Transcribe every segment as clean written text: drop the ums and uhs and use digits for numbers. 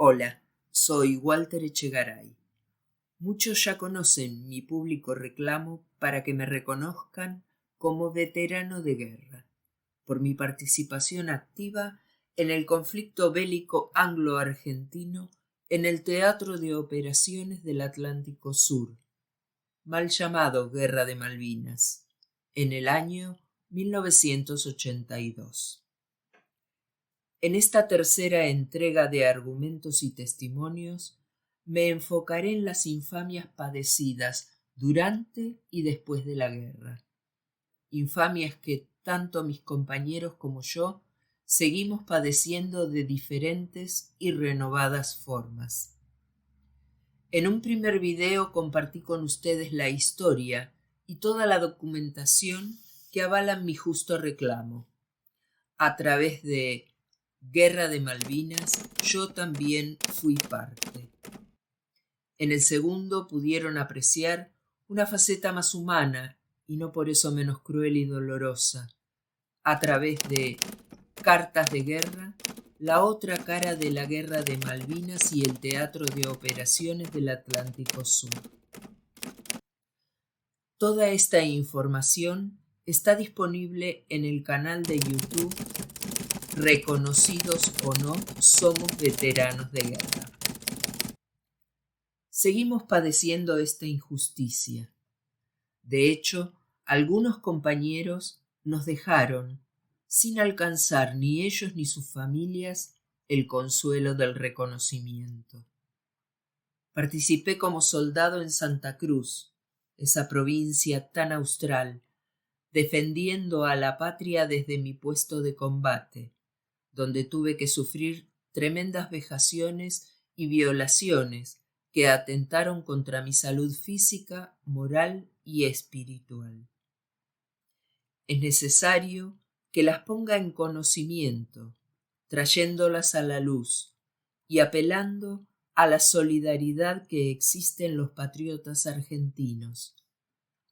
Hola, soy Walter Echegaray. Muchos ya conocen mi público reclamo para que me reconozcan como veterano de guerra, por mi participación activa en el conflicto bélico anglo-argentino en el Teatro de Operaciones del Atlántico Sur, mal llamado Guerra de Malvinas, en el año 1982. En esta tercera entrega de argumentos y testimonios me enfocaré en las infamias padecidas durante y después de la guerra. Infamias que tanto mis compañeros como yo seguimos padeciendo de diferentes y renovadas formas. En un primer video compartí con ustedes la historia y toda la documentación que avalan mi justo reclamo. A través de Guerra de Malvinas, yo también fui parte. En el segundo pudieron apreciar una faceta más humana y no por eso menos cruel y dolorosa. A través de Cartas de Guerra, la otra cara de la Guerra de Malvinas y el Teatro de Operaciones del Atlántico Sur. Toda esta información está disponible en el canal de YouTube Reconocidos o no, somos veteranos de guerra. Seguimos padeciendo esta injusticia. De hecho, algunos compañeros nos dejaron sin alcanzar ni ellos ni sus familias el consuelo del reconocimiento. Participé como soldado en Santa Cruz, esa provincia tan austral, defendiendo a la patria desde mi puesto de combate, donde tuve que sufrir tremendas vejaciones y violaciones que atentaron contra mi salud física, moral y espiritual. Es necesario que las ponga en conocimiento, trayéndolas a la luz y apelando a la solidaridad que existe en los patriotas argentinos,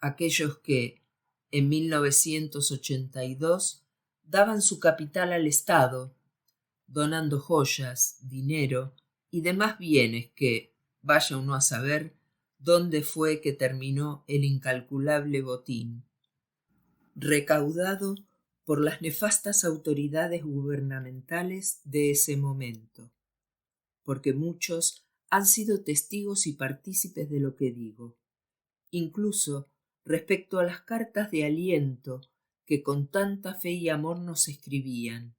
aquellos que, en 1982, daban su capital al Estado, donando joyas, dinero y demás bienes que, vaya uno a saber, dónde fue que terminó el incalculable botín, recaudado por las nefastas autoridades gubernamentales de ese momento, porque muchos han sido testigos y partícipes de lo que digo, incluso respecto a las cartas de aliento que con tanta fe y amor nos escribían,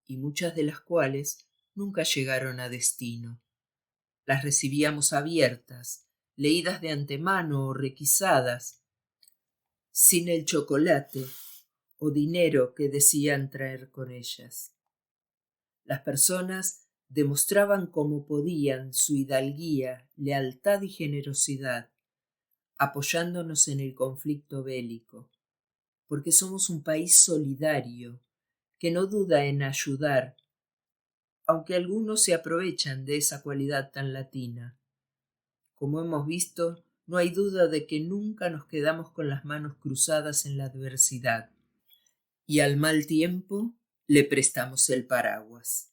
y muchas de las cuales nunca llegaron a destino. Las recibíamos abiertas, leídas de antemano o requisadas, sin el chocolate o dinero que decían traer con ellas. Las personas demostraban como podían su hidalguía, lealtad y generosidad, apoyándonos en el conflicto bélico, porque somos un país solidario, que no duda en ayudar, aunque algunos se aprovechan de esa cualidad tan latina. Como hemos visto, no hay duda de que nunca nos quedamos con las manos cruzadas en la adversidad, y al mal tiempo le prestamos el paraguas.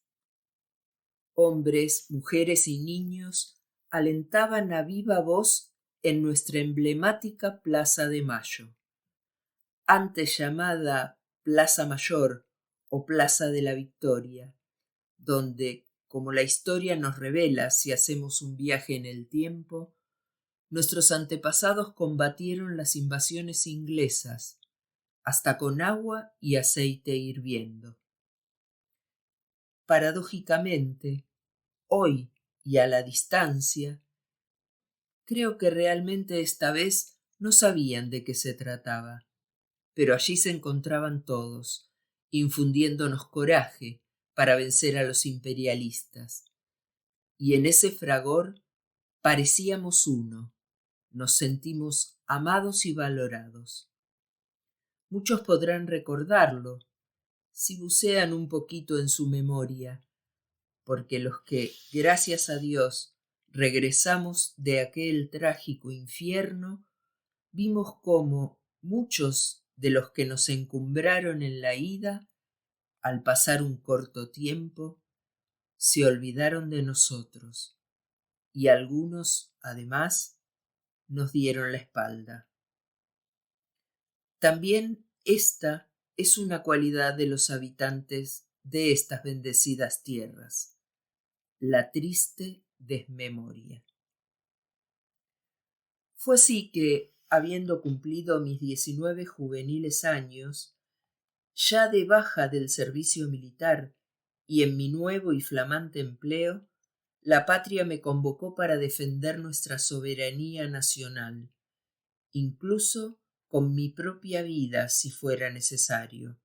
Hombres, mujeres y niños alentaban a viva voz en nuestra emblemática Plaza de Mayo, antes llamada Plaza Mayor o Plaza de la Victoria, donde, como la historia nos revela si hacemos un viaje en el tiempo, nuestros antepasados combatieron las invasiones inglesas, hasta con agua y aceite hirviendo. Paradójicamente, hoy y a la distancia, creo que realmente esta vez no sabían de qué se trataba, pero allí se encontraban todos, infundiéndonos coraje para vencer a los imperialistas. Y en ese fragor parecíamos uno, nos sentimos amados y valorados. Muchos podrán recordarlo, si bucean un poquito en su memoria, porque los que, gracias a Dios, regresamos de aquel trágico infierno, vimos cómo muchos de los que nos encumbraron en la ida, al pasar un corto tiempo, se olvidaron de nosotros y algunos, además, nos dieron la espalda. También esta es una cualidad de los habitantes de estas bendecidas tierras, la triste desmemoria. Fue así que, habiendo cumplido mis 19 juveniles años, ya de baja del servicio militar y en mi nuevo y flamante empleo, la patria me convocó para defender nuestra soberanía nacional, incluso con mi propia vida si fuera necesario,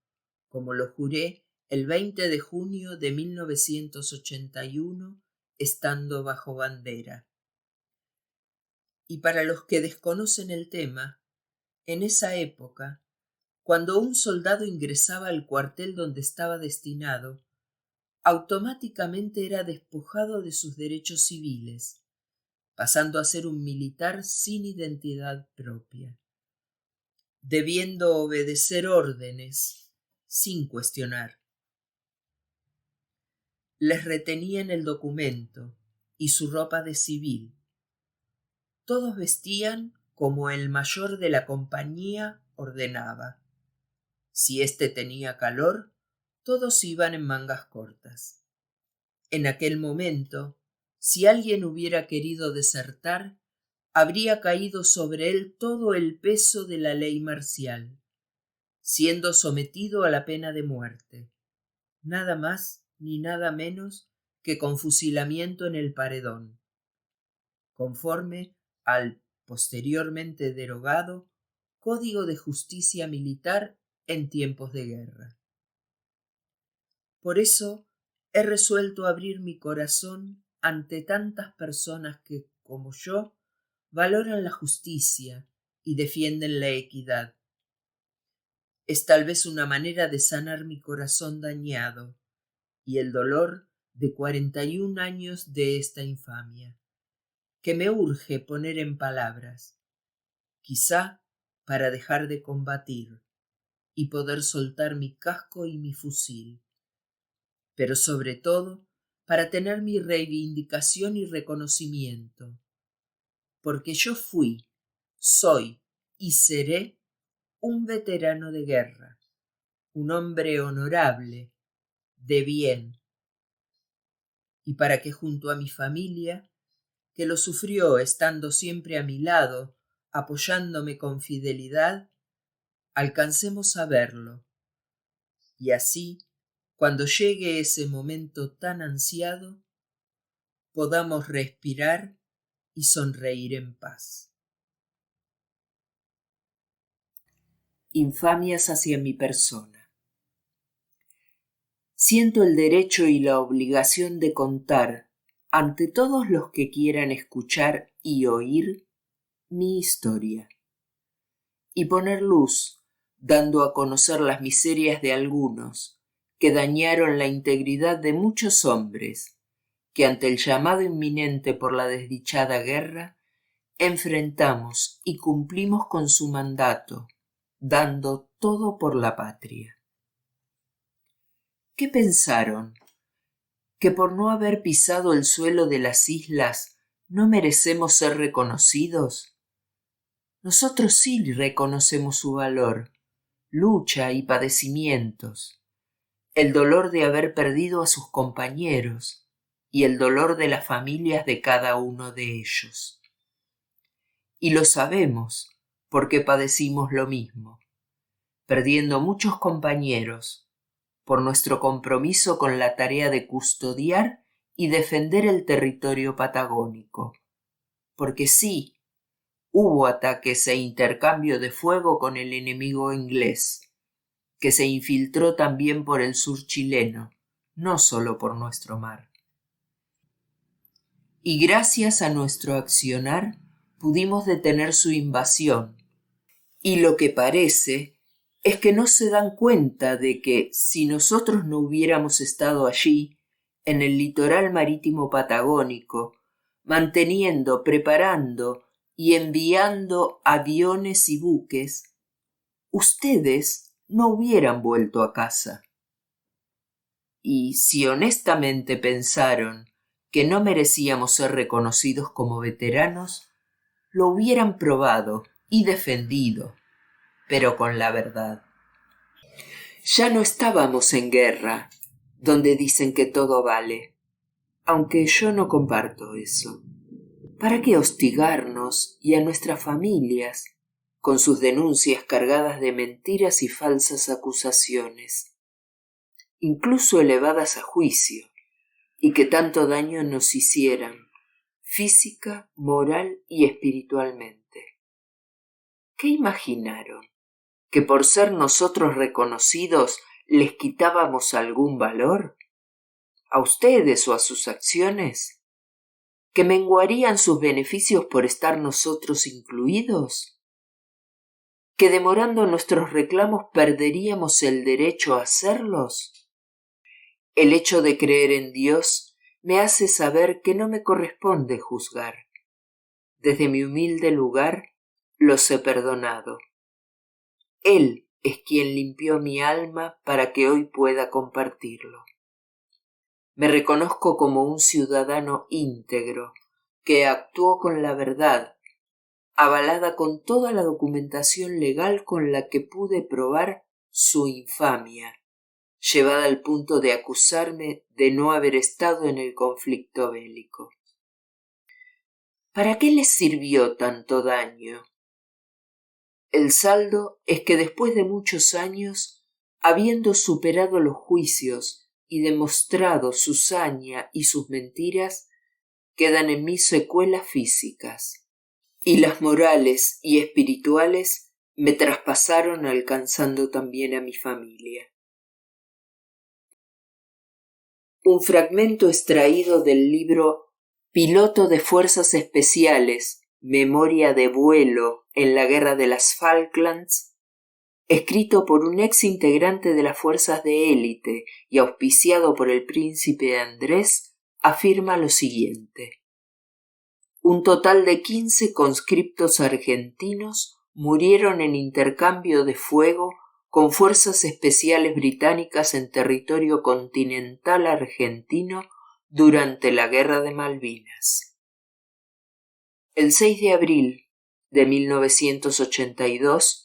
como lo juré el 20 de junio de 1981, estando bajo bandera. Y para los que desconocen el tema, en esa época, cuando un soldado ingresaba al cuartel donde estaba destinado, automáticamente era despojado de sus derechos civiles, pasando a ser un militar sin identidad propia, debiendo obedecer órdenes sin cuestionar. Les retenían el documento y su ropa de civil. Todos vestían como el mayor de la compañía ordenaba. Si éste tenía calor, todos iban en mangas cortas. En aquel momento, si alguien hubiera querido desertar, habría caído sobre él todo el peso de la ley marcial, siendo sometido a la pena de muerte, nada más ni nada menos que con fusilamiento en el paredón, conforme al posteriormente derogado Código de Justicia Militar en tiempos de guerra. Por eso he resuelto abrir mi corazón ante tantas personas que, como yo, valoran la justicia y defienden la equidad. Es tal vez una manera de sanar mi corazón dañado y el dolor de 41 años de esta infamia, que me urge poner en palabras, quizá para dejar de combatir y poder soltar mi casco y mi fusil, pero sobre todo para tener mi reivindicación y reconocimiento, porque yo fui, soy y seré un veterano de guerra, un hombre honorable, de bien, y para que junto a mi familia, que lo sufrió estando siempre a mi lado, apoyándome con fidelidad, alcancemos a verlo, y así, cuando llegue ese momento tan ansiado, podamos respirar y sonreír en paz. Infamias hacia mi persona. Siento el derecho y la obligación de contar, ante todos los que quieran escuchar y oír, mi historia, y poner luz, dando a conocer las miserias de algunos, que dañaron la integridad de muchos hombres, que ante el llamado inminente por la desdichada guerra, enfrentamos y cumplimos con su mandato, dando todo por la patria. ¿Qué pensaron? ¿Que por no haber pisado el suelo de las islas no merecemos ser reconocidos? Nosotros sí reconocemos su valor, lucha y padecimientos, el dolor de haber perdido a sus compañeros y el dolor de las familias de cada uno de ellos. Y lo sabemos porque padecimos lo mismo, perdiendo muchos compañeros por nuestro compromiso con la tarea de custodiar y defender el territorio patagónico, porque sí, hubo ataques e intercambio de fuego con el enemigo inglés, que se infiltró también por el sur chileno, no solo por nuestro mar. Y gracias a nuestro accionar pudimos detener su invasión, y lo que parece es que no se dan cuenta de que si nosotros no hubiéramos estado allí, en el litoral marítimo patagónico, manteniendo, preparando y enviando aviones y buques, ustedes no hubieran vuelto a casa. y si honestamente pensaron que no merecíamos ser reconocidos como veteranos, lo hubieran probado y defendido, pero con la verdad. Ya no estábamos en guerra, donde dicen que todo vale, aunque yo no comparto eso. ¿Para qué hostigarnos y a nuestras familias con sus denuncias cargadas de mentiras y falsas acusaciones, incluso elevadas a juicio, y que tanto daño nos hicieran, física, moral y espiritualmente? ¿Qué imaginaron? ¿Que por ser nosotros reconocidos les quitábamos algún valor? ¿A ustedes o a sus acciones? ¿Que menguarían sus beneficios por estar nosotros incluidos? ¿Que demorando nuestros reclamos perderíamos el derecho a hacerlos? El hecho de creer en Dios me hace saber que no me corresponde juzgar. Desde mi humilde lugar los he perdonado. Él es quien limpió mi alma para que hoy pueda compartirlo. Me reconozco como un ciudadano íntegro que actuó con la verdad, avalada con toda la documentación legal con la que pude probar su infamia, llevada al punto de acusarme de no haber estado en el conflicto bélico. ¿Para qué les sirvió tanto daño? El saldo es que después de muchos años, habiendo superado los juicios y demostrado su saña y sus mentiras, quedan en mí secuelas físicas, y las morales y espirituales me traspasaron alcanzando también a mi familia. Un fragmento extraído del libro Piloto de Fuerzas Especiales, Memoria de vuelo en la Guerra de las Falklands, escrito por un ex integrante de las fuerzas de élite y auspiciado por el príncipe Andrés, afirma lo siguiente: un total de 15 conscriptos argentinos murieron en intercambio de fuego con fuerzas especiales británicas en territorio continental argentino durante la Guerra de Malvinas. El 6 de abril de 1982,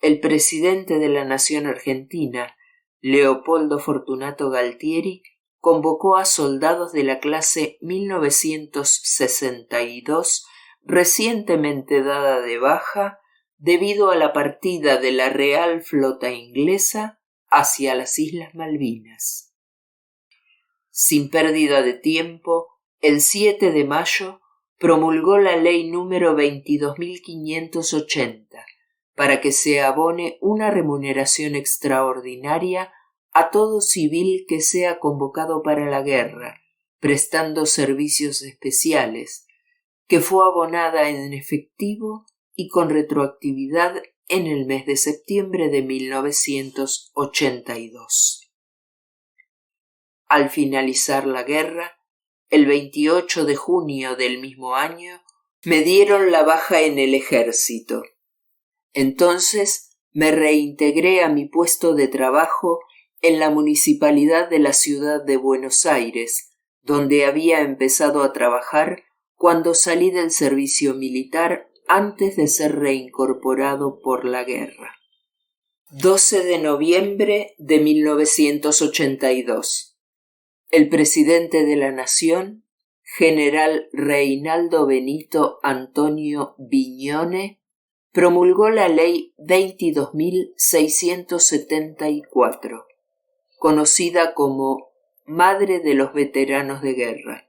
el presidente de la Nación Argentina, Leopoldo Fortunato Galtieri, convocó a soldados de la clase 1962, recientemente dada de baja debido a la partida de la Real Flota Inglesa hacia las Islas Malvinas. Sin pérdida de tiempo, el 7 de mayo promulgó la ley número 22.580 para que se abone una remuneración extraordinaria a todo civil que sea convocado para la guerra, prestando servicios especiales, que fue abonada en efectivo y con retroactividad en el mes de septiembre de 1982. Al finalizar la guerra, el 28 de junio del mismo año, me dieron la baja en el ejército. Entonces me reintegré a mi puesto de trabajo en la municipalidad de la ciudad de Buenos Aires, donde había empezado a trabajar cuando salí del servicio militar antes de ser reincorporado por la guerra. 12 de noviembre de 1982. El presidente de la Nación, general Reinaldo Benito Antonio Viñone, promulgó la Ley 22.674, conocida como Madre de los Veteranos de Guerra,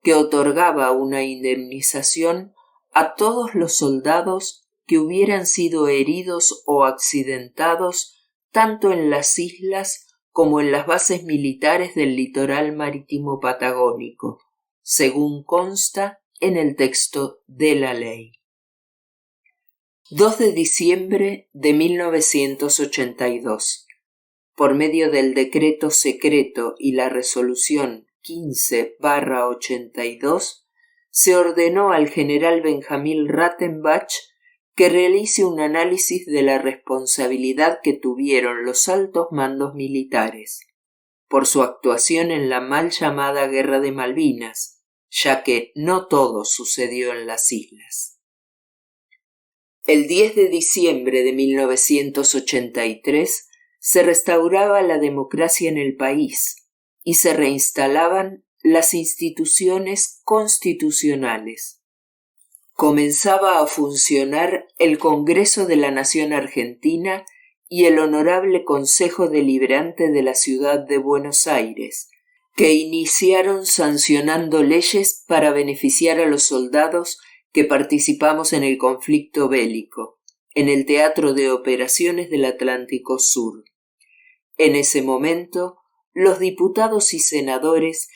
que otorgaba una indemnización a todos los soldados que hubieran sido heridos o accidentados tanto en las islas como en las bases militares del litoral marítimo patagónico, según consta en el texto de la ley. 2 de diciembre de 1982. Por medio del decreto secreto y la resolución 15/82, se ordenó al general Benjamín Rattenbach que realice un análisis de la responsabilidad que tuvieron los altos mandos militares. por su actuación en la mal llamada Guerra de Malvinas, ya que no todo sucedió en las islas. El 10 de diciembre de 1983 se restauraba la democracia en el país y se reinstalaban las instituciones constitucionales. Comenzaba a funcionar el Congreso de la Nación Argentina y el Honorable Consejo Deliberante de la Ciudad de Buenos Aires, que iniciaron sancionando leyes para beneficiar a los soldados que participamos en el conflicto bélico, en el Teatro de Operaciones del Atlántico Sur. En ese momento, los diputados y senadores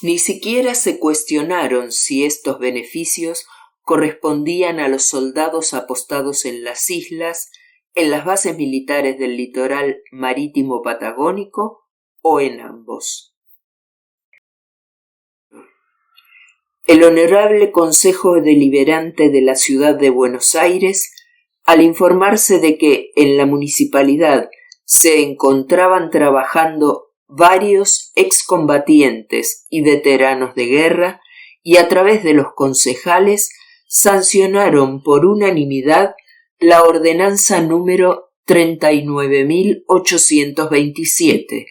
ni siquiera se cuestionaron si estos beneficios correspondían a los soldados apostados en las islas, en las bases militares del litoral marítimo patagónico o en ambos. El Honorable Consejo Deliberante de la Ciudad de Buenos Aires, al informarse de que en la municipalidad se encontraban trabajando varios excombatientes y veteranos de guerra, y a través de los concejales sancionaron por unanimidad la ordenanza número 39.827,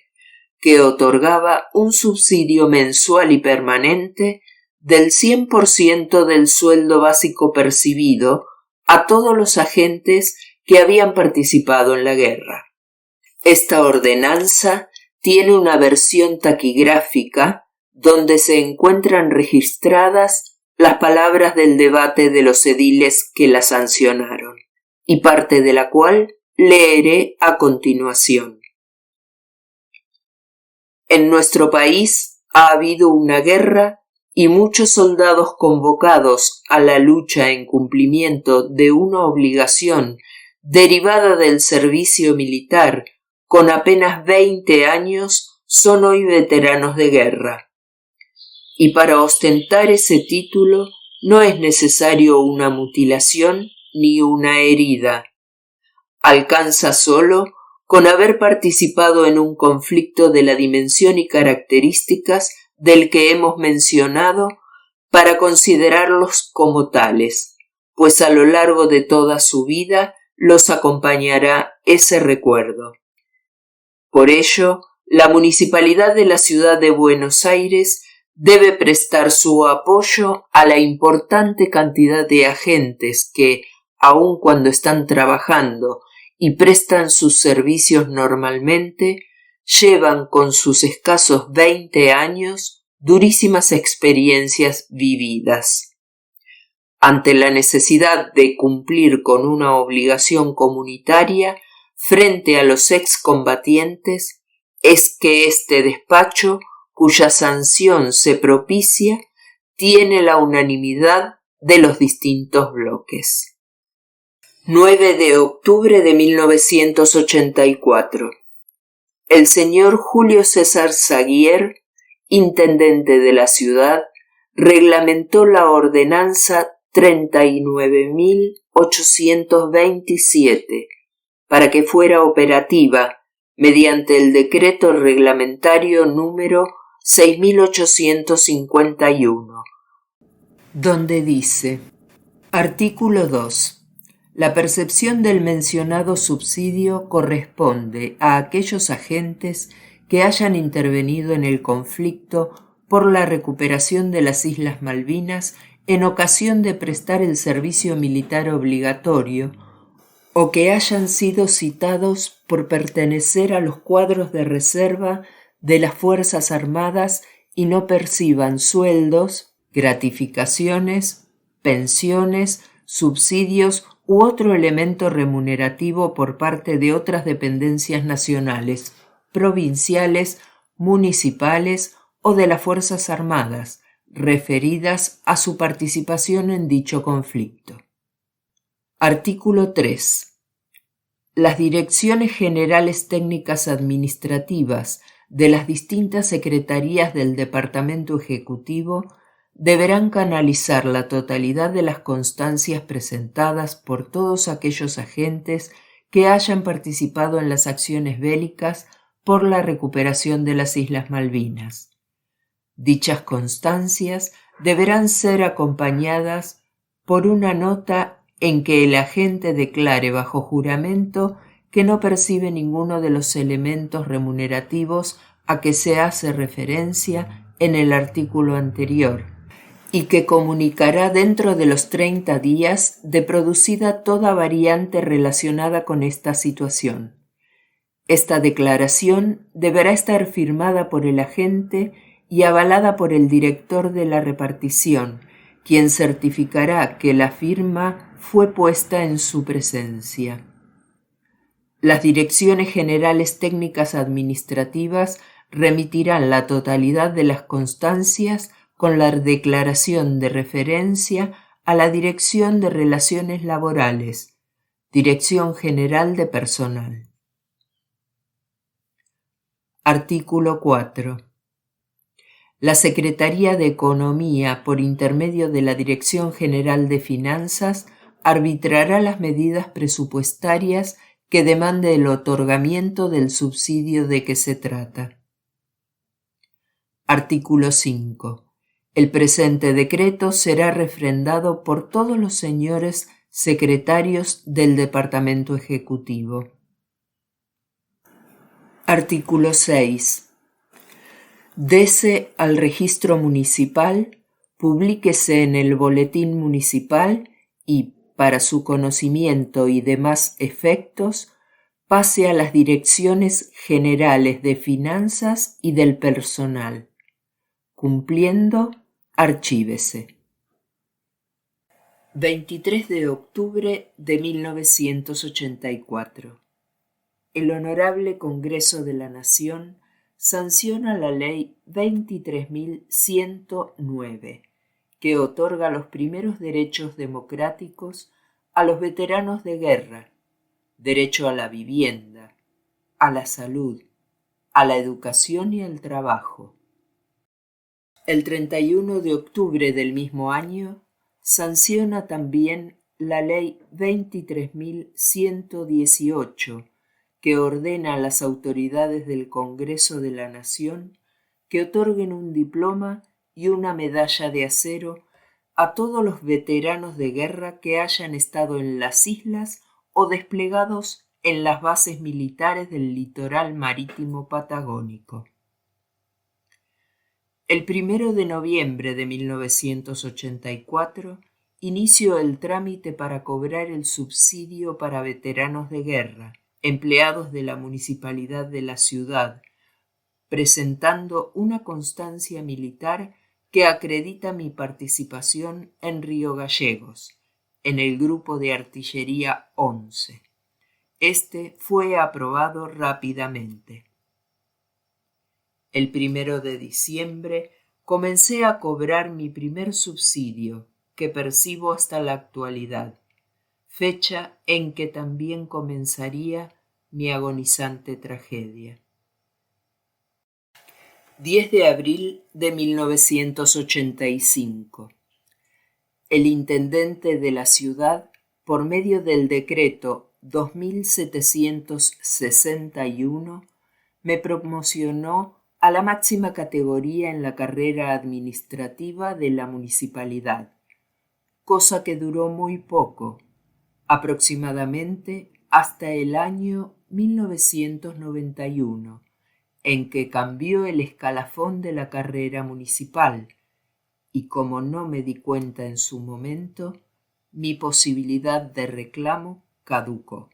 que otorgaba un subsidio mensual y permanente del 100% del sueldo básico percibido a todos los agentes que habían participado en la guerra. Esta ordenanza tiene una versión taquigráfica donde se encuentran registradas las palabras del debate de los ediles que la sancionaron, y parte de la cual leeré a continuación. En nuestro país ha habido una guerra y muchos soldados convocados a la lucha en cumplimiento de una obligación derivada del servicio militar con apenas 20 años son hoy veteranos de guerra. Y para ostentar ese título no es necesario una mutilación ni una herida. Alcanza solo con haber participado en un conflicto de la dimensión y características del que hemos mencionado para considerarlos como tales, pues a lo largo de toda su vida los acompañará ese recuerdo. Por ello, la Municipalidad de la Ciudad de Buenos Aires debe prestar su apoyo a la importante cantidad de agentes que, aun cuando están trabajando y prestan sus servicios normalmente, llevan con sus escasos 20 años durísimas experiencias vividas. Ante la necesidad de cumplir con una obligación comunitaria frente a los excombatientes, es que este despacho, cuya sanción se propicia, tiene la unanimidad de los distintos bloques. 9 de octubre de 1984. El señor Julio César Zaguier, intendente de la ciudad, reglamentó la ordenanza 39.827 para que fuera operativa mediante el decreto reglamentario número 6.851, donde dice: artículo 2. La percepción del mencionado subsidio corresponde a aquellos agentes que hayan intervenido en el conflicto por la recuperación de las Islas Malvinas en ocasión de prestar el servicio militar obligatorio o que hayan sido citados por pertenecer a los cuadros de reserva de las Fuerzas Armadas y no perciban sueldos, gratificaciones, pensiones, subsidios u otro elemento remunerativo por parte de otras dependencias nacionales, provinciales, municipales o de las Fuerzas Armadas, referidas a su participación en dicho conflicto. Artículo 3. Las direcciones generales técnicas administrativas de las distintas secretarías del Departamento Ejecutivo deberán canalizar la totalidad de las constancias presentadas por todos aquellos agentes que hayan participado en las acciones bélicas por la recuperación de las Islas Malvinas. Dichas constancias deberán ser acompañadas por una nota en que el agente declare bajo juramento que no percibe ninguno de los elementos remunerativos a que se hace referencia en el artículo anterior y que comunicará dentro de los 30 días de producida toda variante relacionada con esta situación. Esta declaración deberá estar firmada por el agente y avalada por el director de la repartición, quien certificará que la firma fue puesta en su presencia. Las direcciones generales técnicas administrativas remitirán la totalidad de las constancias con la declaración de referencia a la Dirección de Relaciones Laborales, Dirección General de Personal. Artículo 4. La Secretaría de Economía, por intermedio de la Dirección General de Finanzas, arbitrará las medidas presupuestarias que demande el otorgamiento del subsidio de que se trata. Artículo 5. El presente decreto será refrendado por todos los señores secretarios del Departamento Ejecutivo. Artículo 6. Dese al registro municipal, publíquese en el boletín municipal y, para su conocimiento y demás efectos, pase a las direcciones generales de finanzas y del personal. Cumpliendo, archívese. 23 de octubre de 1984. El Honorable Congreso de la Nación sanciona la Ley 23.109, que otorga los primeros derechos democráticos a los veteranos de guerra: derecho a la vivienda, a la salud, a la educación y al trabajo. El 31 de octubre del mismo año sanciona también la Ley 23.118, que ordena a las autoridades del Congreso de la Nación que otorguen un diploma y una medalla de acero a todos los veteranos de guerra que hayan estado en las islas o desplegados en las bases militares del litoral marítimo patagónico. El 1 de noviembre de 1984 inició el trámite para cobrar el subsidio para veteranos de guerra, empleados de la municipalidad de la ciudad, presentando una constancia militar que acredita mi participación en Río Gallegos, en el grupo de artillería 11. Este fue aprobado rápidamente. El 1 de diciembre comencé a cobrar mi primer subsidio, que percibo hasta la actualidad, fecha en que también comenzaría mi agonizante tragedia. 10 de abril de 1985. El intendente de la ciudad, por medio del decreto 2761, me promocionó a la máxima categoría en la carrera administrativa de la municipalidad, cosa que duró muy poco, aproximadamente hasta el año 1991, en que cambió el escalafón de la carrera municipal, y como no me di cuenta en su momento, mi posibilidad de reclamo caducó.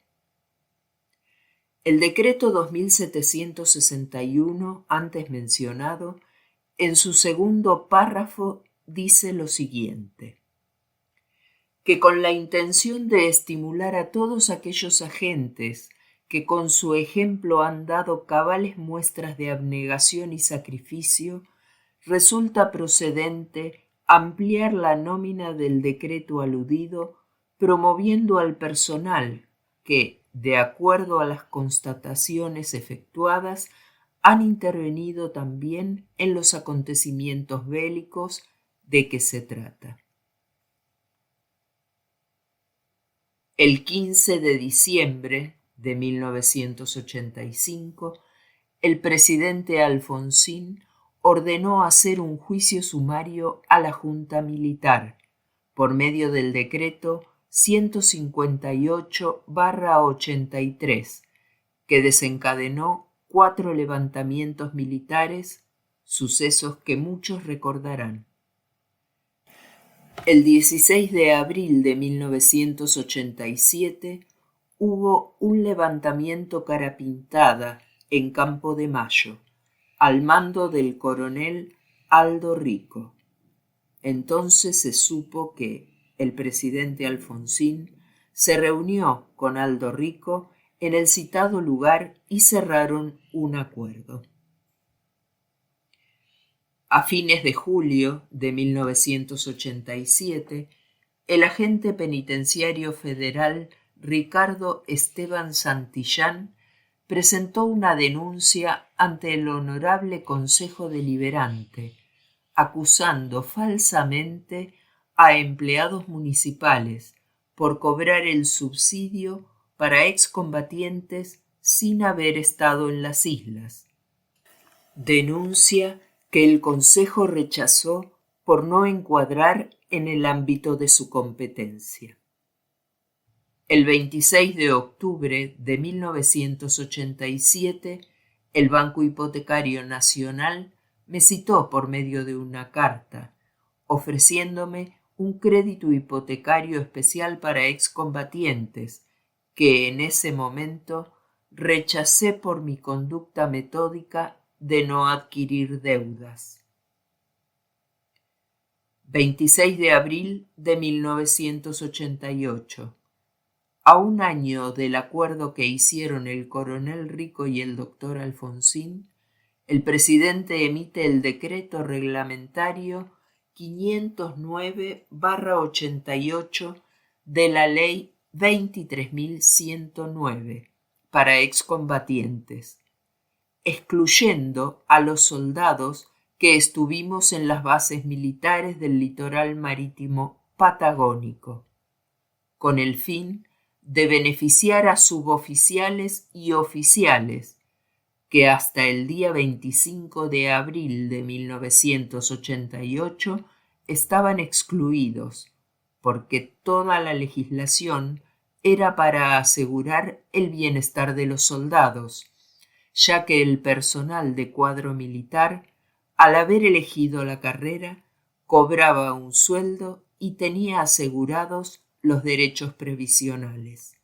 El decreto 2761, antes mencionado, en su segundo párrafo dice lo siguiente: que con la intención de estimular a todos aquellos agentes que con su ejemplo han dado cabales muestras de abnegación y sacrificio, resulta procedente ampliar la nómina del decreto aludido, promoviendo al personal que, de acuerdo a las constataciones efectuadas, han intervenido también en los acontecimientos bélicos de que se trata. El 15 de diciembre de 1985, el presidente Alfonsín ordenó hacer un juicio sumario a la Junta Militar por medio del decreto 158/83, que desencadenó 4 levantamientos militares, sucesos que muchos recordarán. El 16 de abril de 1987 hubo un levantamiento cara pintada en Campo de Mayo, al mando del coronel Aldo Rico. Entonces se supo que el presidente Alfonsín se reunió con Aldo Rico en el citado lugar y cerraron un acuerdo. A fines de julio de 1987, el agente penitenciario federal Ricardo Esteban Santillán presentó una denuncia ante el Honorable Consejo Deliberante, acusando falsamente a empleados municipales por cobrar el subsidio para excombatientes sin haber estado en las islas. Denuncia que el Consejo rechazó por no encuadrar en el ámbito de su competencia. El 26 de octubre de 1987, el Banco Hipotecario Nacional me citó por medio de una carta, ofreciéndome un crédito hipotecario especial para excombatientes, que en ese momento rechacé por mi conducta metódica de no adquirir deudas. 26 de abril de 1988. A un año del acuerdo que hicieron el coronel Rico y el doctor Alfonsín, el presidente emite el decreto reglamentario 509/88 de la ley 23.109 para excombatientes, excluyendo a los soldados que estuvimos en las bases militares del litoral marítimo patagónico, con el fin de beneficiar a suboficiales y oficiales que hasta el día 25 de abril de 1988 estaban excluidos, porque toda la legislación era para asegurar el bienestar de los soldados, ya que el personal de cuadro militar, al haber elegido la carrera, cobraba un sueldo y tenía asegurados los derechos previsionales.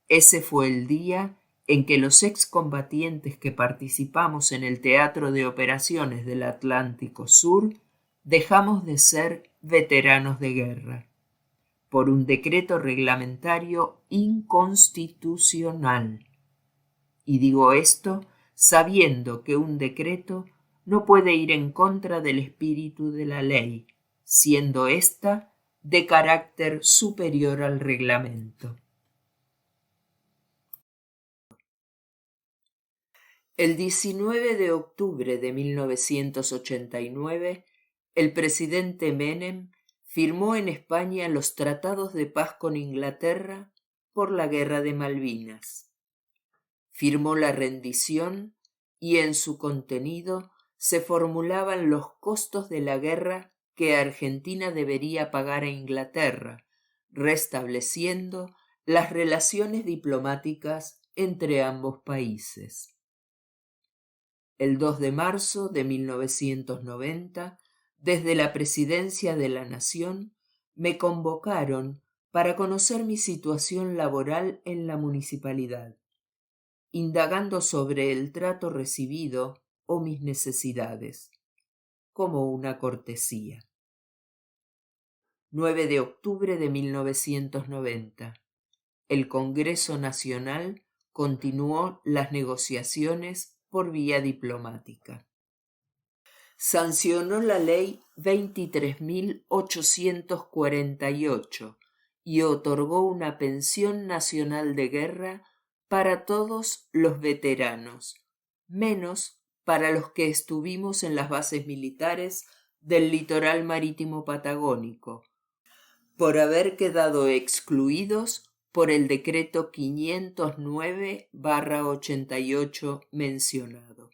Ese fue el día en que los excombatientes que participamos en el Teatro de Operaciones del Atlántico Sur dejamos de ser veteranos de guerra, por un decreto reglamentario inconstitucional. Y digo esto sabiendo que un decreto no puede ir en contra del espíritu de la ley, siendo ésta de carácter superior al reglamento. El 19 de octubre de 1989, el presidente Menem firmó en España los tratados de paz con Inglaterra por la Guerra de Malvinas. Firmó la rendición y en su contenido se formulaban los costos de la guerra que Argentina debería pagar a Inglaterra, restableciendo las relaciones diplomáticas entre ambos países. El 2 de marzo de 1990, desde la Presidencia de la Nación, me convocaron para conocer mi situación laboral en la municipalidad, indagando sobre el trato recibido o mis necesidades, como una cortesía. 9 de octubre de 1990. El Congreso Nacional continuó las negociaciones por vía diplomática. Sancionó la ley 23.848 y otorgó una pensión nacional de guerra para todos los veteranos, menos para los que estuvimos en las bases militares del litoral marítimo patagónico, por haber quedado excluidos por el decreto 509/88 mencionado.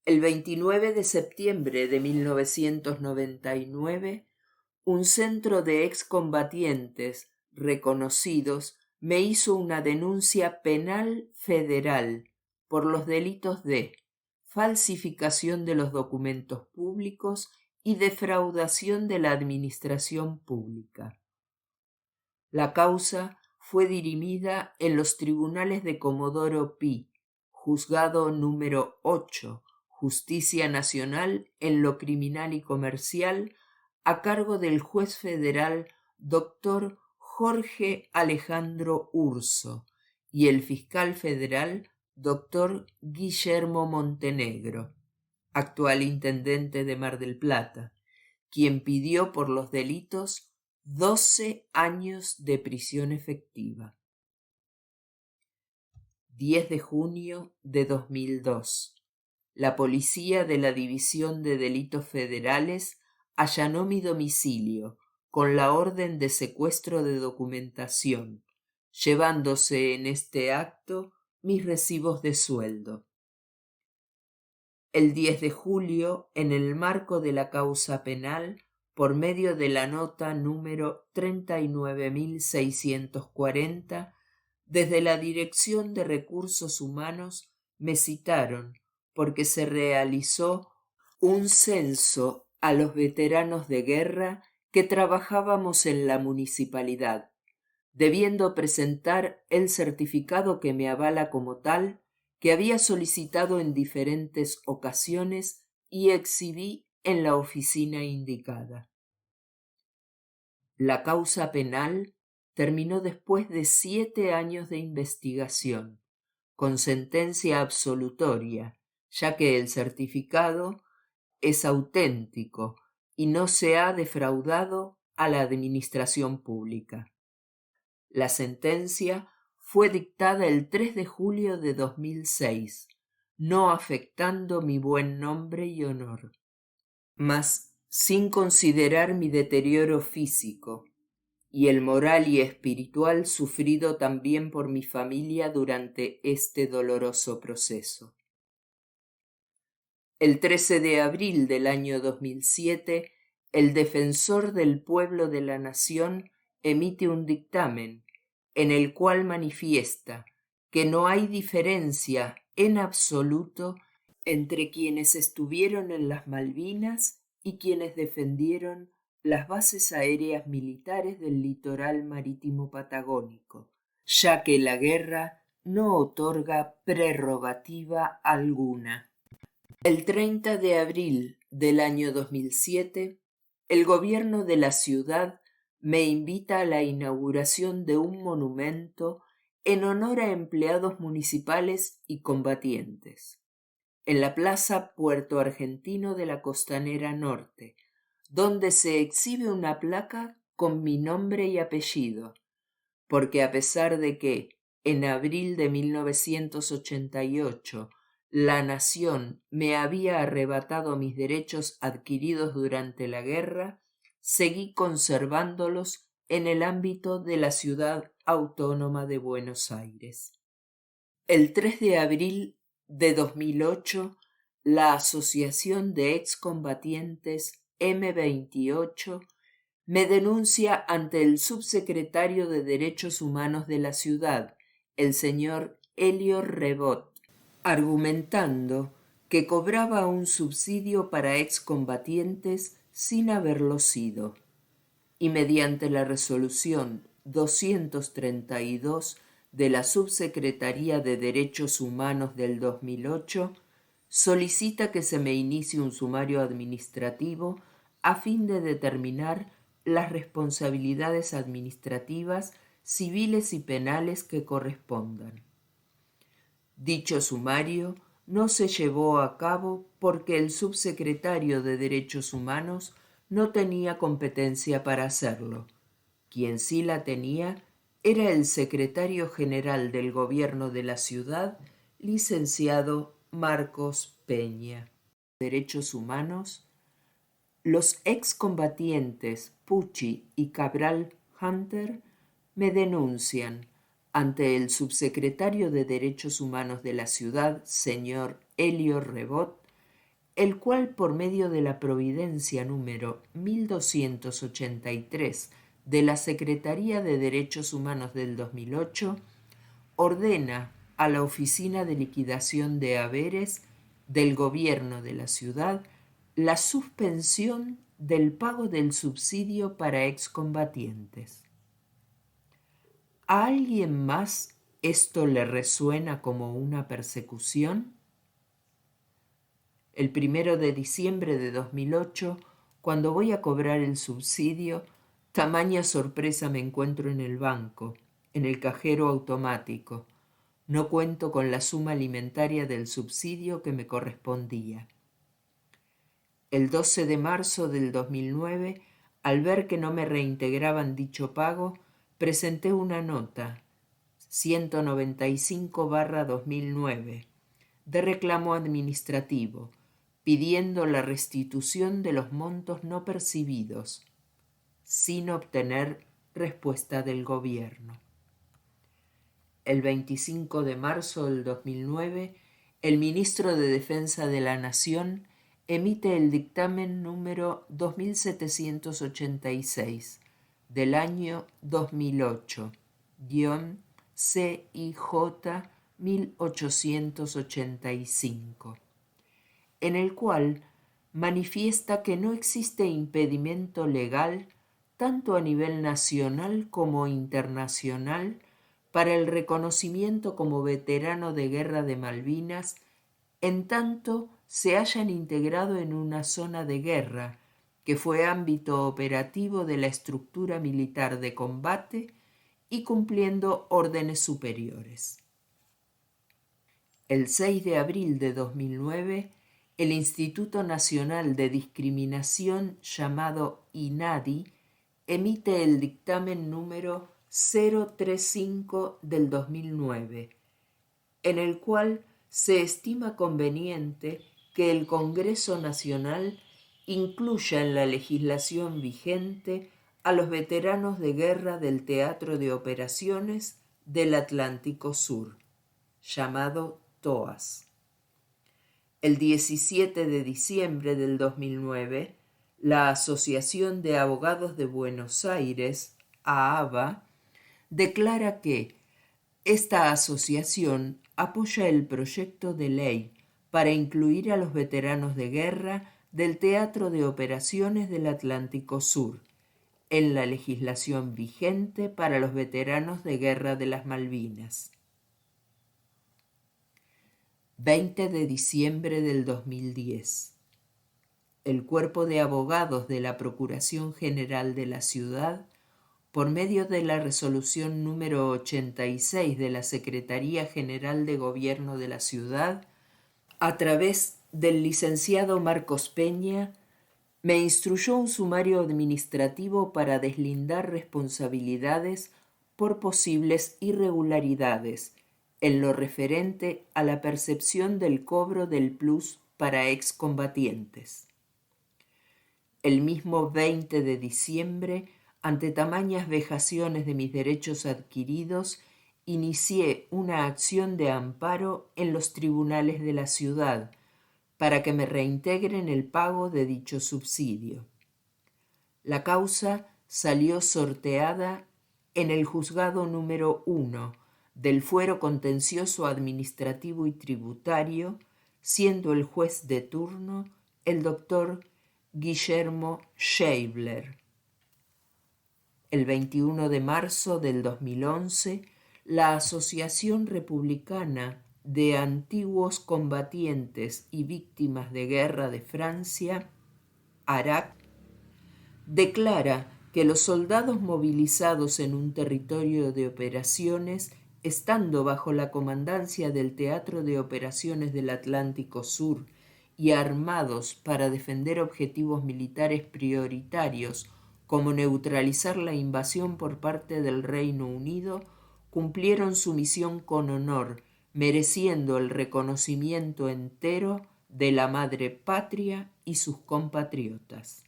El 29 de septiembre de 1999, un centro de excombatientes reconocidos me hizo una denuncia penal federal por los delitos de falsificación de los documentos públicos y defraudación de la administración pública. La causa fue dirimida en los tribunales de Comodoro Pi, juzgado número 8, Justicia Nacional en lo Criminal y Comercial, a cargo del juez federal Dr. Jorge Alejandro Urso y el fiscal federal Dr. Guillermo Montenegro, actual intendente de Mar del Plata, quien pidió por los delitos 12 años de prisión efectiva. 10 de junio de 2002. La policía de la División de Delitos Federales allanó mi domicilio con la orden de secuestro de documentación, llevándose en este acto mis recibos de sueldo. El 10 de julio, en el marco de la causa penal, por medio de la nota número 39.640, desde la Dirección de Recursos Humanos me citaron porque se realizó un censo a los veteranos de guerra que trabajábamos en la municipalidad, debiendo presentar el certificado que me avala como tal, que había solicitado en diferentes ocasiones y exhibí en la oficina indicada. La causa penal terminó después de 7 años de investigación, con sentencia absolutoria, ya que el certificado es auténtico y no se ha defraudado a la administración pública. La sentencia fue dictada el 3 de julio de 2006, no afectando mi buen nombre y honor, mas sin considerar mi deterioro físico y el moral y espiritual sufrido también por mi familia durante este doloroso proceso. El 13 de abril del año 2007, el Defensor del Pueblo de la Nación emite un dictamen en el cual manifiesta que no hay diferencia en absoluto entre quienes estuvieron en las Malvinas y quienes defendieron las bases aéreas militares del litoral marítimo patagónico, ya que la guerra no otorga prerrogativa alguna. El 30 de abril del año 2007, el gobierno de la ciudad me invita a la inauguración de un monumento en honor a empleados municipales y combatientes, en la Plaza Puerto Argentino de la Costanera Norte, donde se exhibe una placa con mi nombre y apellido, porque a pesar de que en abril de 1988 la nación me había arrebatado mis derechos adquiridos durante la guerra, seguí conservándolos en el ámbito de la Ciudad Autónoma de Buenos Aires. El 3 de abril de 2008, la Asociación de Excombatientes M28 me denuncia ante el subsecretario de Derechos Humanos de la ciudad, el señor Elio Rebot, argumentando que cobraba un subsidio para excombatientes sin haberlo sido, y mediante la resolución 232 de la Subsecretaría de Derechos Humanos del 2008, solicita que se me inicie un sumario administrativo a fin de determinar las responsabilidades administrativas, civiles y penales que correspondan. Dicho sumario no se llevó a cabo porque el subsecretario de Derechos Humanos no tenía competencia para hacerlo. Quien sí la tenía era el secretario general del gobierno de la ciudad, licenciado Marcos Peña. Derechos Humanos. Los excombatientes Pucci y Cabral Hunter me denuncian ante el subsecretario de Derechos Humanos de la ciudad, señor Elio Rebot, el cual por medio de la providencia número 1283 de la Secretaría de Derechos Humanos del 2008, ordena a la Oficina de Liquidación de Haberes del Gobierno de la ciudad la suspensión del pago del subsidio para excombatientes. ¿A alguien más esto le resuena como una persecución? El 1 de diciembre de 2008, cuando voy a cobrar el subsidio, tamaña sorpresa me encuentro en el banco, en el cajero automático. No cuento con la suma alimentaria del subsidio que me correspondía. El 12 de marzo del 2009, al ver que no me reintegraban dicho pago, presenté una nota 195/2009 de reclamo administrativo, pidiendo la restitución de los montos no percibidos, sin obtener respuesta del gobierno. El 25 de marzo del 2009, el ministro de Defensa de la Nación emite el dictamen número 2786 del año 2008, CIJ 1885, en el cual manifiesta que no existe impedimento legal, tanto a nivel nacional como internacional, para el reconocimiento como veterano de guerra de Malvinas, en tanto se hayan integrado en una zona de guerra, que fue ámbito operativo de la estructura militar de combate y cumpliendo órdenes superiores. El 6 de abril de 2009, el Instituto Nacional de Discriminación, llamado INADI, emite el dictamen número 035 del 2009, en el cual se estima conveniente que el Congreso Nacional incluya en la legislación vigente a los veteranos de guerra del Teatro de Operaciones del Atlántico Sur, llamado TOAS. El 17 de diciembre del 2009, la Asociación de Abogados de Buenos Aires, AABA, declara que esta asociación apoya el proyecto de ley para incluir a los veteranos de guerra del Teatro de Operaciones del Atlántico Sur en la legislación vigente para los veteranos de guerra de las Malvinas. 20 de diciembre del 2010. El Cuerpo de Abogados de la Procuración General de la Ciudad, por medio de la resolución número 86 de la Secretaría General de Gobierno de la Ciudad, a través del licenciado Marcos Peña, me instruyó un sumario administrativo para deslindar responsabilidades por posibles irregularidades en lo referente a la percepción del cobro del plus para excombatientes. El mismo 20 de diciembre, ante tamañas vejaciones de mis derechos adquiridos, inicié una acción de amparo en los tribunales de la ciudad para que me reintegren el pago de dicho subsidio. La causa salió sorteada en el juzgado número 1 del Fuero Contencioso Administrativo y Tributario, siendo el juez de turno el doctor Guillermo Scheibler. El 21 de marzo del 2011, la Asociación Republicana de Antiguos Combatientes y Víctimas de Guerra de Francia, ARAC, declara que los soldados movilizados en un territorio de operaciones, estando bajo la comandancia del Teatro de Operaciones del Atlántico Sur y armados para defender objetivos militares prioritarios como neutralizar la invasión por parte del Reino Unido, cumplieron su misión con honor, mereciendo el reconocimiento entero de la madre patria y sus compatriotas.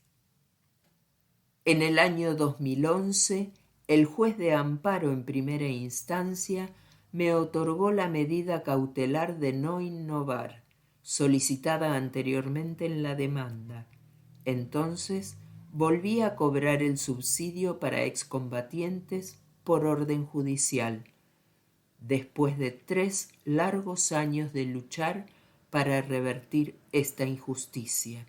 En el año 2011, el juez de amparo en primera instancia me otorgó la medida cautelar de no innovar, solicitada anteriormente en la demanda. Entonces volví a cobrar el subsidio para excombatientes por orden judicial, después de 3 largos años de luchar para revertir esta injusticia.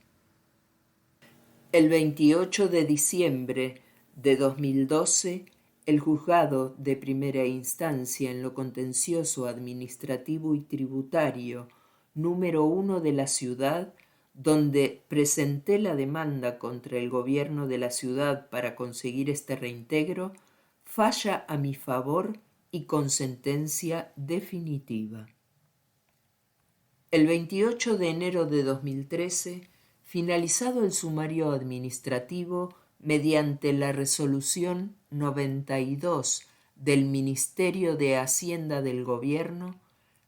El 28 de diciembre de 2012, el juzgado de primera instancia en lo contencioso administrativo y tributario número 1 de la ciudad, donde presenté la demanda contra el gobierno de la ciudad para conseguir este reintegro, falla a mi favor y con sentencia definitiva. El 28 de enero de 2013, finalizado el sumario administrativo mediante la resolución 92 del Ministerio de Hacienda del Gobierno,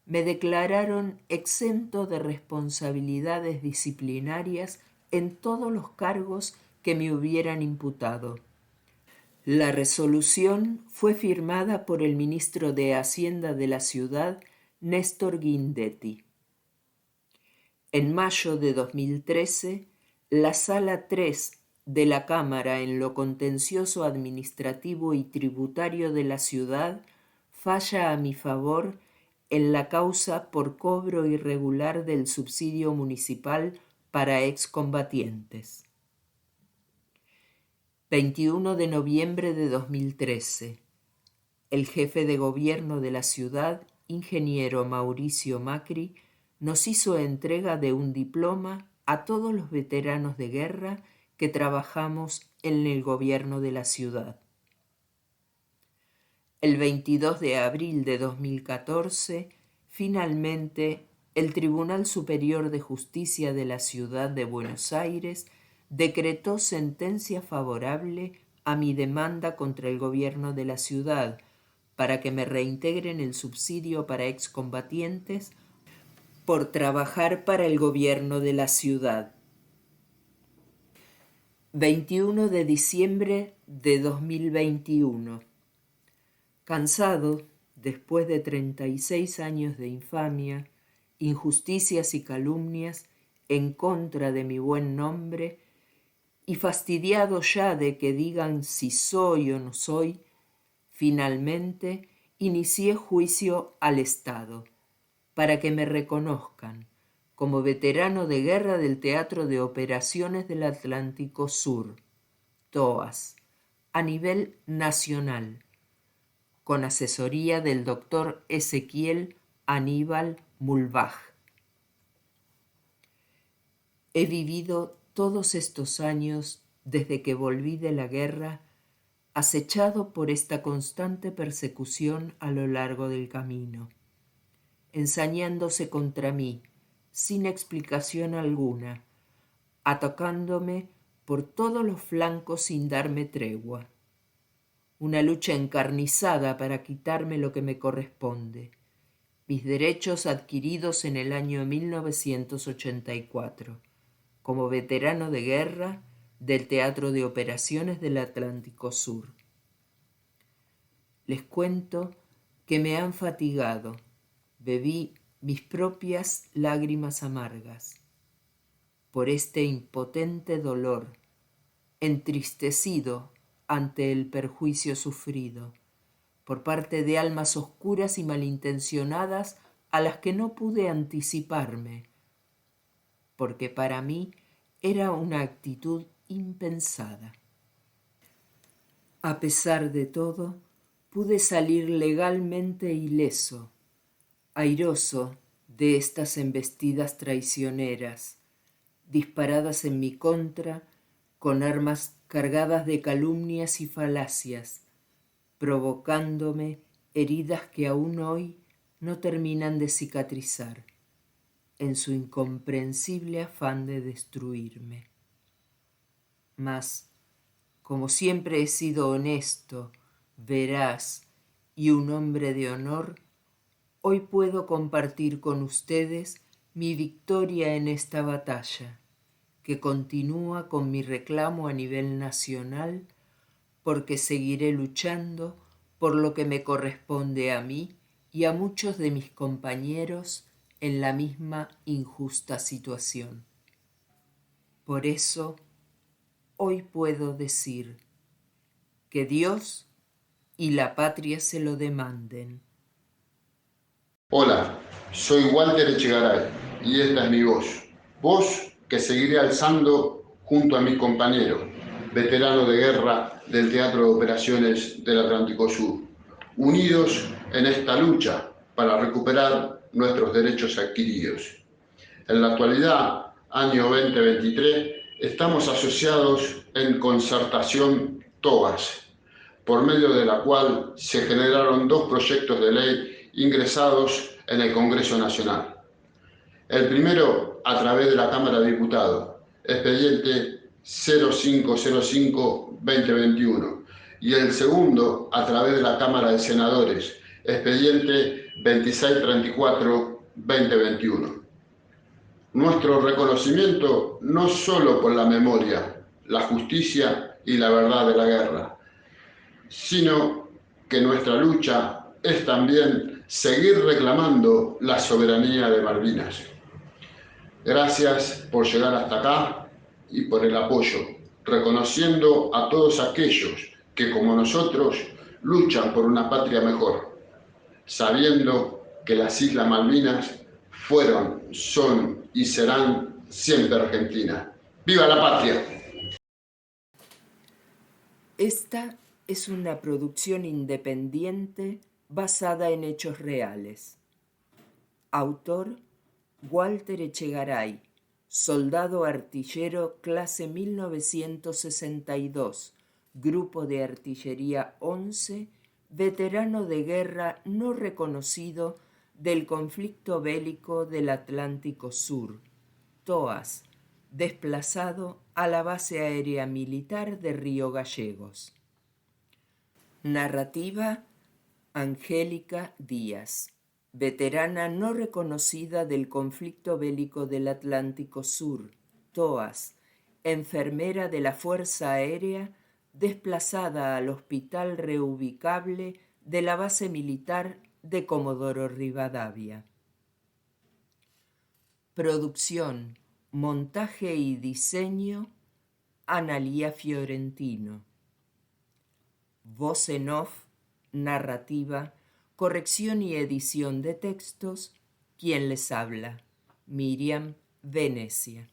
me declararon exento de responsabilidades disciplinarias en todos los cargos que me hubieran imputado. La resolución fue firmada por el ministro de Hacienda de la ciudad, Néstor Guindetti. En mayo de 2013, la Sala 3 de la Cámara en lo contencioso administrativo y tributario de la ciudad falla a mi favor en la causa por cobro irregular del subsidio municipal para excombatientes. 21 de noviembre de 2013. El jefe de gobierno de la ciudad, ingeniero Mauricio Macri, nos hizo entrega de un diploma a todos los veteranos de guerra que trabajamos en el gobierno de la ciudad. El 22 de abril de 2014, finalmente, el Tribunal Superior de Justicia de la Ciudad de Buenos Aires decretó sentencia favorable a mi demanda contra el gobierno de la ciudad para que me reintegren el subsidio para excombatientes por trabajar para el gobierno de la ciudad. 21 de diciembre de 2021. Cansado, después de 36 años de infamia, injusticias y calumnias en contra de mi buen nombre, y fastidiado ya de que digan si soy o no soy, finalmente inicié juicio al Estado para que me reconozcan como veterano de guerra del Teatro de Operaciones del Atlántico Sur, TOAS, a nivel nacional, con asesoría del doctor Ezequiel Aníbal Mulbach. He vivido todos estos años desde que volví de la guerra, acechado por esta constante persecución a lo largo del camino, ensañándose contra mí, sin explicación alguna, atacándome por todos los flancos sin darme tregua. Una lucha encarnizada para quitarme lo que me corresponde, mis derechos adquiridos en el año 1984, como veterano de guerra del Teatro de Operaciones del Atlántico Sur. Les cuento que me han fatigado, bebí mis propias lágrimas amargas por este impotente dolor, entristecido ante el perjuicio sufrido por parte de almas oscuras y malintencionadas a las que no pude anticiparme, porque para mí era una actitud impensada. A pesar de todo, pude salir legalmente ileso, airoso de estas embestidas traicioneras, disparadas en mi contra con armas cargadas de calumnias y falacias, provocándome heridas que aún hoy no terminan de cicatrizar, en su incomprensible afán de destruirme. Mas, como siempre he sido honesto, veraz y un hombre de honor, hoy puedo compartir con ustedes mi victoria en esta batalla, que continúa con mi reclamo a nivel nacional porque seguiré luchando por lo que me corresponde a mí y a muchos de mis compañeros en la misma injusta situación. Por eso, hoy puedo decir que Dios y la patria se lo demanden. Hola, soy Walter Echegaray y esta es mi voz que seguiré alzando junto a mis compañeros, veteranos de guerra del Teatro de Operaciones del Atlántico Sur, unidos en esta lucha para recuperar nuestros derechos adquiridos. En la actualidad, año 2023, estamos asociados en Concertación TOAS, por medio de la cual se generaron 2 proyectos de ley ingresados en el Congreso Nacional. El primero a través de la Cámara de Diputados, expediente 0505-2021, y el segundo a través de la Cámara de Senadores, expediente 2634-2021. Nuestro reconocimiento no solo por la memoria, la justicia y la verdad de la guerra, sino que nuestra lucha es también seguir reclamando la soberanía de Malvinas. Gracias por llegar hasta acá y por el apoyo, reconociendo a todos aquellos que, como nosotros, luchan por una patria mejor, sabiendo que las Islas Malvinas fueron, son y serán siempre Argentina. ¡Viva la patria! Esta es una producción independiente basada en hechos reales. Autor: Walter Echegaray, soldado artillero clase 1962, Grupo de Artillería 11, veterano de guerra no reconocido del conflicto bélico del Atlántico Sur, TOAS, desplazado a la base aérea militar de Río Gallegos. Narrativa: Angélica Díaz, veterana no reconocida del conflicto bélico del Atlántico Sur, TOAS, enfermera de la Fuerza Aérea desplazada al Hospital Reubicable de la base militar de Comodoro Rivadavia. Producción, montaje y diseño: Analía Fiorentino. Voz en off, narrativa, corrección y edición de textos, quien les habla, Miriam Venecia.